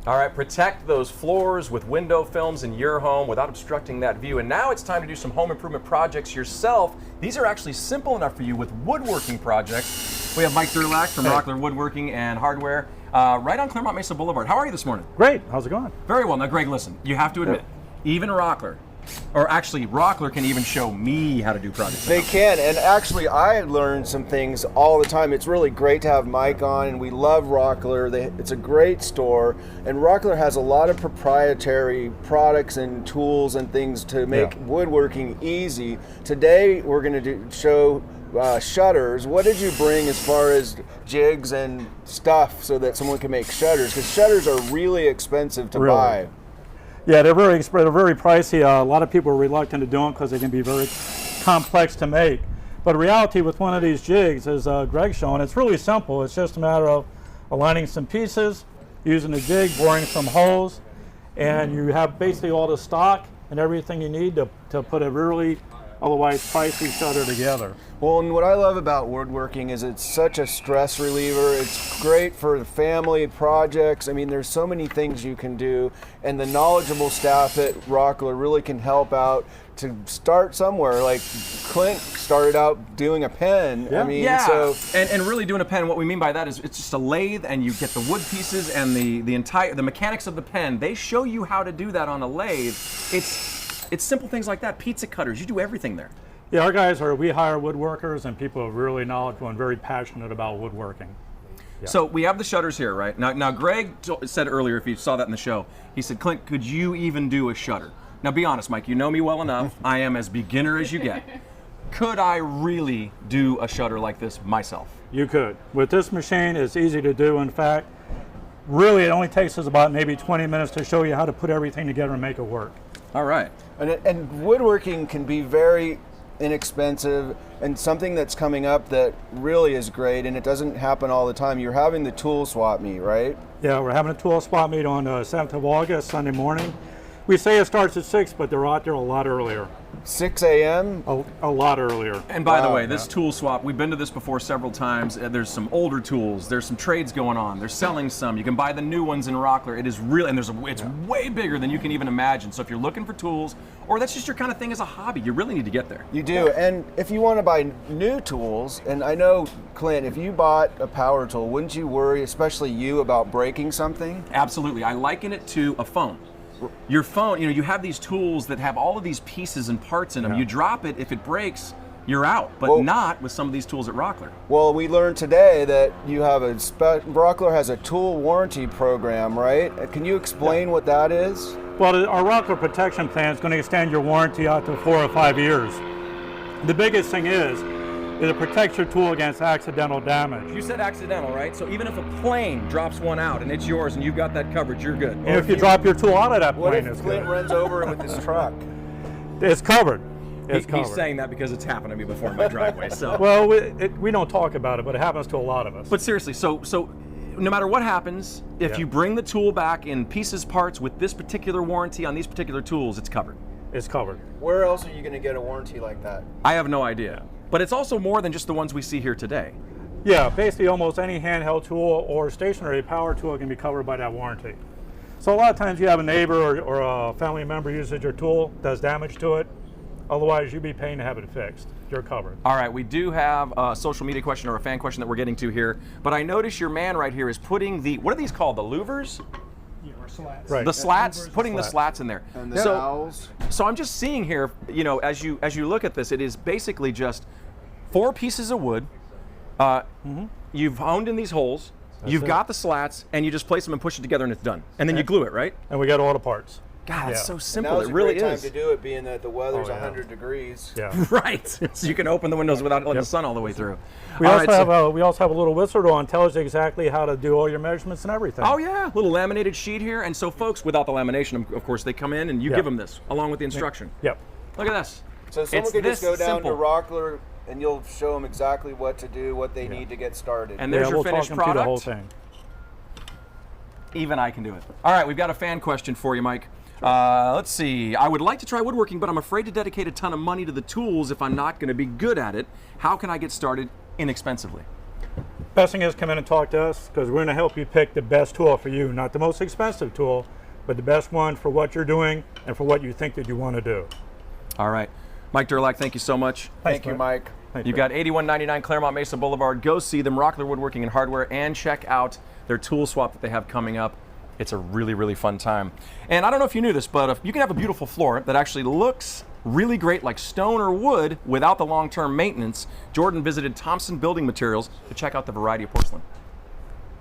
All right, protect those floors with window films in your home without obstructing that view. And now it's time to do some home improvement projects yourself. These are actually simple enough for you with woodworking projects. We have Mike Durlack from Rockler Woodworking and Hardware right on Claremont Mesa Boulevard. How are you this morning? Great. How's it going? Very well. Now, Greg, listen, you have to admit, even Rockler, or actually Rockler can even show me how to do projects. They can, and actually I learn some things all the time. It's really great to have Mike on, and we love Rockler. It's a great store, and Rockler has a lot of proprietary products and tools and things to make woodworking easy. Today we're going to show shutters. What did you bring as far as jigs and stuff so that someone can make shutters? Because shutters are really expensive to buy. Yeah, they're very pricey. A lot of people are reluctant to do them because they can be very complex to make. But in reality, with one of these jigs, as Greg's showing, it's really simple. It's just a matter of aligning some pieces, using the jig, boring some holes, and you have basically all the stock and everything you need to put a really otherwise pricey shutter together. Well, and what I love about woodworking is it's such a stress reliever. It's great for the family projects. I mean, there's so many things you can do, and the knowledgeable staff at Rockler really can help out to start somewhere. Like Clint started out doing a pen. Yeah. I mean, so and really doing a pen. What we mean by that is it's just a lathe, and you get the wood pieces and the mechanics of the pen. They show you how to do that on a lathe. It's simple things like that. Pizza cutters, you do everything there. Yeah, our guys we hire woodworkers and people who are really knowledgeable and very passionate about woodworking. Yeah. So we have the shutters here, right? Now Greg said earlier, if you saw that in the show, he said, Clint, could you even do a shutter? Now be honest, Mike, you know me well enough. I am as beginner as you get. Could I really do a shutter like this myself? You could. With this machine, it's easy to do. In fact, really it only takes us about maybe 20 minutes to show you how to put everything together and make it work. All right. And woodworking can be very inexpensive, and something that's coming up that really is great, and it doesn't happen all the time. You're having the tool swap meet, right? Yeah, we're having a tool swap meet on 7th of August, Sunday morning. We say it starts at 6, but they're out there a lot earlier. 6 a.m.? A lot earlier. And by the way, this tool swap, we've been to this before several times. There's some older tools. There's some trades going on. They're selling some. You can buy the new ones in Rockler. It is really, and it's way bigger than you can even imagine. So if you're looking for tools, or that's just your kind of thing as a hobby, you really need to get there. You do, and if you want to buy new tools, and I know, Clint, if you bought a power tool, wouldn't you worry, especially you, about breaking something? Absolutely. I liken it to a phone. Your phone, you have these tools that have all of these pieces and parts in them. You drop it, if it breaks, you're out, but not with some of these tools at Rockler. Well, we learned today that you have Rockler has a tool warranty program, right? Can you explain what that is? Well, our Rockler protection plan is going to extend your warranty out to 4 or 5 years. The biggest thing is it protects your tool against accidental damage. You said accidental, right? So even if a plane drops one out and it's yours and you've got that coverage, you're good. And if you drop your tool out of that plane, what if Clint runs over it with his truck? It's covered. He's saying that because it's happened to me before in my driveway. So well, we don't talk about it, but it happens to a lot of us. But seriously, so no matter what happens, if you bring the tool back in pieces, parts with this particular warranty on these particular tools, it's covered. It's covered. Where else are you going to get a warranty like that? I have no idea. But it's also more than just the ones we see here today. Yeah, basically almost any handheld tool or stationary power tool can be covered by that warranty. So a lot of times you have a neighbor or a family member uses your tool, does damage to it. Otherwise, you'd be paying to have it fixed. You're covered. All right, we do have a social media question or a fan question that we're getting to here, but I notice your man right here is putting what are these called, the louvers? Yeah, or slats. Right. The slats, putting the slats in there. And the dowels. So I'm just seeing here, as you look at this, it is basically just 4 pieces of wood. You've honed in these holes. You've got the slats, and you just place them and push it together, and it's done. And then you glue it, right? And we got all the parts. God, it's so simple. Now's It really a great is. time to do it, being that the weather's 100 degrees. Yeah. Right. So you can open the windows without letting the sun all the way through. We also have a little whistle on, tells you exactly how to do all your measurements and everything. Oh yeah, little laminated sheet here. And so folks, without the lamination, of course, they come in and you give them this along with the instruction. Yep. Look at this. So someone could just go down to Rockler and you'll show them exactly what to do, what they need to get started. And there's your finished product. The whole thing. Even I can do it. All right, we've got a fan question for you, Mike. Let's see. I would like to try woodworking, but I'm afraid to dedicate a ton of money to the tools if I'm not going to be good at it. How can I get started inexpensively? Best thing is come in and talk to us, because we're going to help you pick the best tool for you, not the most expensive tool, but the best one for what you're doing and for what you think that you want to do. All right. Mike Durlak, thank you so much. Thank you, Mike. Thank You've got 8199 Claremont Mesa Boulevard. Go see them, Rockler Woodworking and Hardware, and check out their tool swap that they have coming up. It's a really, really fun time. And I don't know if you knew this, but if you can have a beautiful floor that actually looks really great like stone or wood without the long-term maintenance. Jordan visited Thompson Building Materials to check out the variety of porcelain.